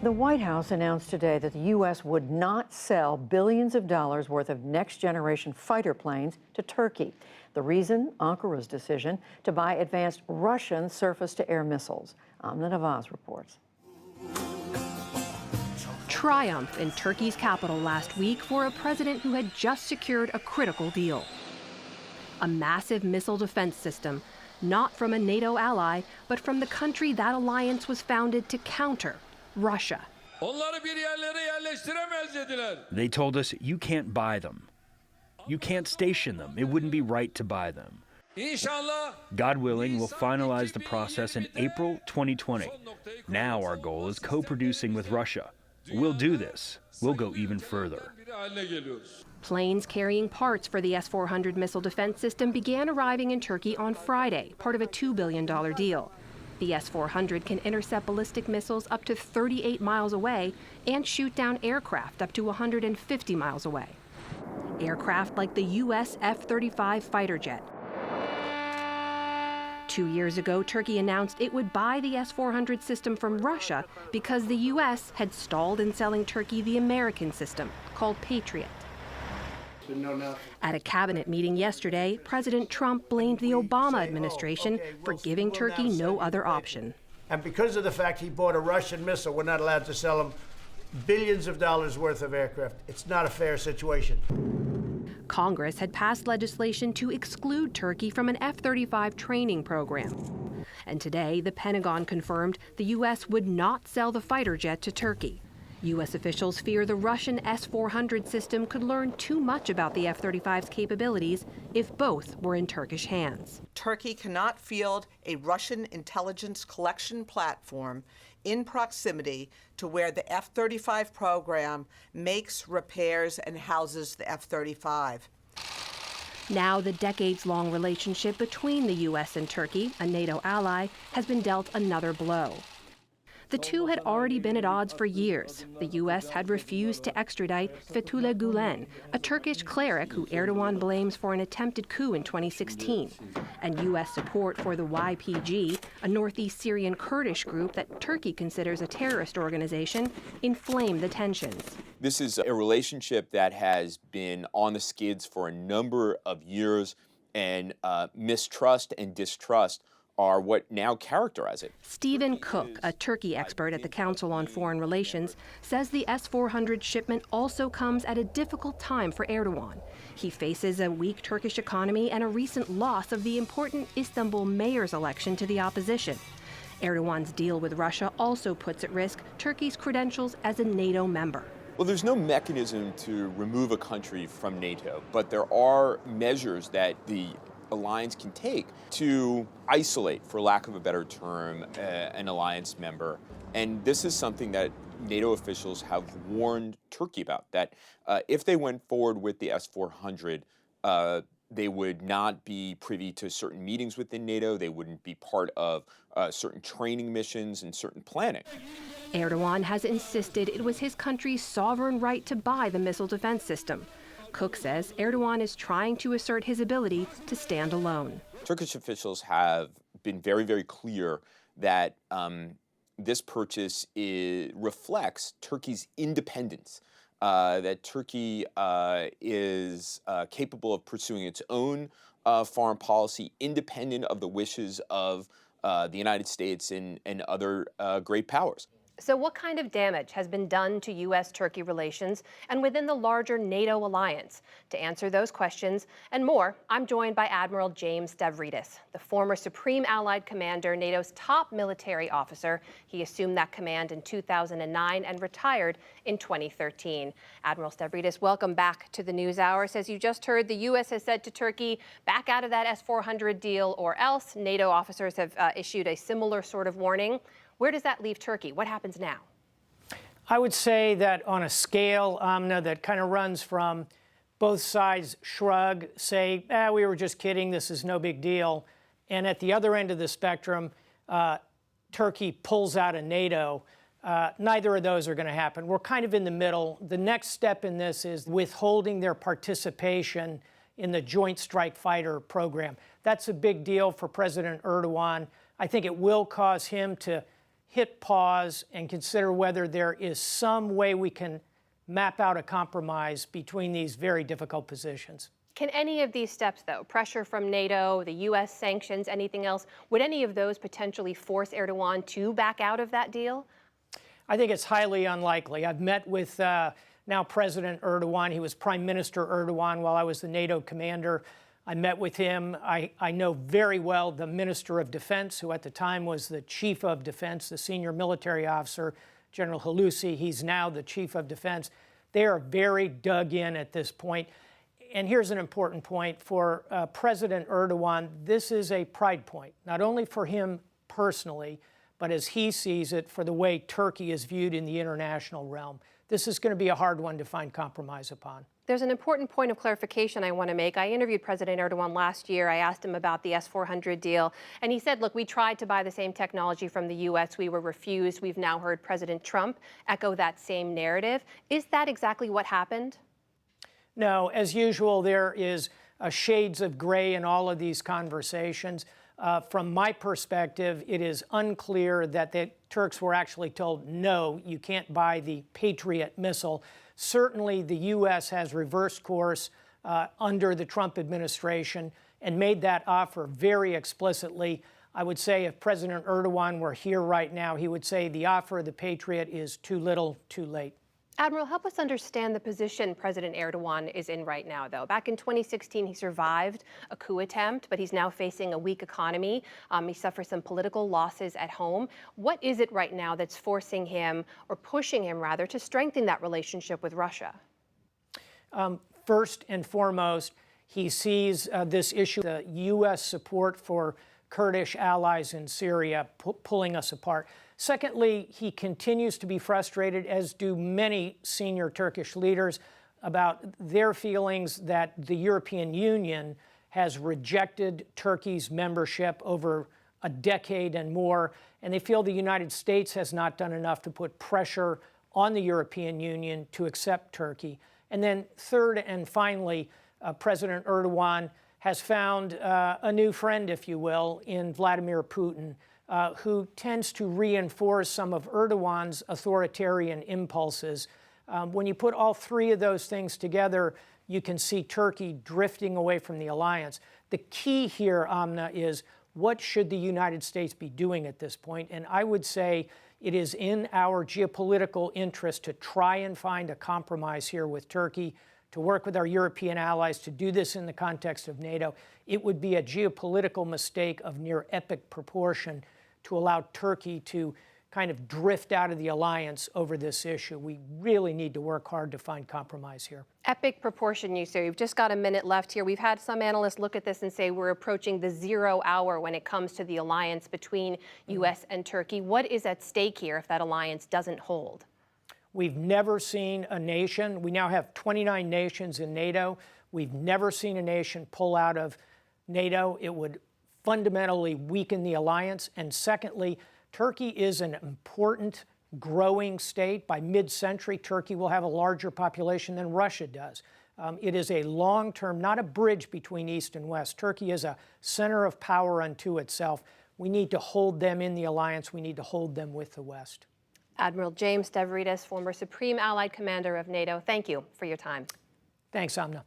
The White House announced today that the U.S. would not sell billions of dollars worth of next-generation fighter planes to Turkey. The reason? Ankara's decision to buy advanced Russian surface-to-air missiles. Amna Nawaz reports. Triumph in Turkey's capital last week for a president who had just secured a critical deal. A massive missile defense system, not from a NATO ally, but from the country that alliance was founded to counter, Russia. They told us, you can't buy them. You can't station them. It wouldn't be right to buy them. God willing, we'll finalize the process in April 2020. Now our goal is co-producing with Russia. We'll do this. We'll go even further. Planes carrying parts for the S-400 missile defense system began arriving in Turkey on Friday, part of a $2 billion deal. The S-400 can intercept ballistic missiles up to 38 miles away and shoot down aircraft up to 150 miles away. Aircraft like the U.S. F-35 fighter jet. 2 years ago, Turkey announced it would buy the S-400 system from Russia because the U.S. had stalled in selling Turkey the American system, called Patriot. At a cabinet meeting yesterday, President Trump blamed the Obama administration for giving Turkey no other option. And because of the fact he bought a Russian missile, we're not allowed to sell him billions of dollars worth of aircraft. It's not a fair situation. Congress had passed legislation to exclude Turkey from an F-35 training program. And today, the Pentagon confirmed the U.S. would not sell the fighter jet to Turkey. U.S. officials fear the Russian S-400 system could learn too much about the F-35's capabilities if both were in Turkish hands. Turkey cannot field a Russian intelligence collection platform in proximity to where the F-35 program makes, repairs, and houses the F-35. Now the decades-long relationship between the U.S. and Turkey, a NATO ally, has been dealt another blow. The two had already been at odds for years. The U.S. had refused to extradite Fethullah Gulen, a Turkish cleric who Erdogan blames for an attempted coup in 2016. And U.S. support for the YPG, a northeast Syrian Kurdish group that Turkey considers a terrorist organization, inflamed the tensions. This is a relationship that has been on the skids for a number of years, and mistrust and distrust are what now characterize it. Stephen Cook, a Turkey expert at the Council on Foreign Relations, says the S-400 shipment also comes at a difficult time for Erdogan. He faces a weak Turkish economy and a recent loss of the important Istanbul mayor's election to the opposition. Erdogan's deal with Russia also puts at risk Turkey's credentials as a NATO member. Well, there's no mechanism to remove a country from NATO, but there are measures that the alliance can take to isolate, for lack of a better term, an alliance member. And this is something that NATO officials have warned Turkey about, that if they went forward with the S-400, they would not be privy to certain meetings within NATO. They wouldn't be part of certain training missions and certain planning. Erdogan has insisted it was his country's sovereign right to buy the missile defense system. Cook says Erdogan is trying to assert his ability to stand alone. Turkish officials have been very, very clear that this purchase reflects Turkey's independence, that Turkey is capable of pursuing its own foreign policy, independent of the wishes of the United States and other great powers. So what kind of damage has been done to U.S.-Turkey relations and within the larger NATO alliance? To answer those questions and more, I'm joined by Admiral James Stavridis, the former Supreme Allied Commander, NATO's top military officer. He assumed that command in 2009 and retired in 2013. Admiral Stavridis, welcome back to the NewsHour. As you just heard, the U.S. has said to Turkey, back out of that S-400 deal or else. NATO officers have issued a similar sort of warning. Where does that leave Turkey? What happens now? I would say that on a scale, Amna, that kind of runs from both sides shrug, say, we were just kidding, this is no big deal. And at the other end of the spectrum, Turkey pulls out of NATO. Neither of those are going to happen. We're kind of in the middle. The next step in this is withholding their participation in the Joint Strike Fighter program. That's a big deal for President Erdogan. I think it will cause him to hit pause and consider whether there is some way we can map out a compromise between these very difficult positions. Can any of these steps, though, pressure from NATO, the U.S. sanctions, anything else, would any of those potentially force Erdogan to back out of that deal? I think it's highly unlikely. I've met with now President Erdogan. He was Prime Minister Erdogan while I was the NATO commander. I met with him. I know very well the Minister of Defense, who at the time was the Chief of Defense, the senior military officer, General Halusi. He's now the Chief of Defense. They are very dug in at this point. And here's an important point for President Erdogan. This is a pride point, not only for him personally, but as he sees it, for the way Turkey is viewed in the international realm. This is going to be a hard one to find compromise upon. There's an important point of clarification I want to make. I interviewed President Erdogan last year. I asked him about the S-400 deal, and he said, look, we tried to buy the same technology from the U.S. We were refused. We've now heard President Trump echo that same narrative. Is that exactly what happened? No, as usual, there is shades of gray in all of these conversations. From my perspective, it is unclear that the Turks were actually told, no, you can't buy the Patriot missile. Certainly, the U.S. has reversed course under the Trump administration and made that offer very explicitly. I would say if President Erdogan were here right now, he would say the offer of the Patriot is too little, too late. Admiral, help us understand the position President Erdogan is in right now, though. Back in 2016, he survived a coup attempt, but he's now facing a weak economy. He suffers some political losses at home. What is it right now that's forcing him, or pushing him, rather, to strengthen that relationship with Russia? First and foremost, he sees this issue, the U.S. support for Kurdish allies in Syria, pulling us apart. Secondly, he continues to be frustrated, as do many senior Turkish leaders, about their feelings that the European Union has rejected Turkey's membership over a decade and more, and they feel the United States has not done enough to put pressure on the European Union to accept Turkey. And then third and finally, President Erdogan has found a new friend, if you will, in Vladimir Putin, who tends to reinforce some of Erdogan's authoritarian impulses. When you put all three of those things together, you can see Turkey drifting away from the alliance. The key here, Amna, is what should the United States be doing at this point? And I would say it is in our geopolitical interest to try and find a compromise here with Turkey, to work with our European allies, to do this in the context of NATO. It would be a geopolitical mistake of near epic proportion to allow Turkey to kind of drift out of the alliance over this issue. We really need to work hard to find compromise here. Epic proportion, you say. We've just got a minute left here. We've had some analysts look at this and say we're approaching the 0 hour when it comes to the alliance between U.S. and Turkey. What is at stake here if that alliance doesn't hold? We've never seen a nation. We now have 29 nations in NATO. We've never seen a nation pull out of NATO. It would fundamentally weaken the alliance. And secondly, Turkey is an important, growing state. By mid-century, Turkey will have a larger population than Russia does. It is a long-term, not a bridge between East and West. Turkey is a center of power unto itself. We need to hold them in the alliance. We need to hold them with the West. Admiral James Stavridis, former Supreme Allied Commander of NATO, thank you for your time. Thanks, Amna.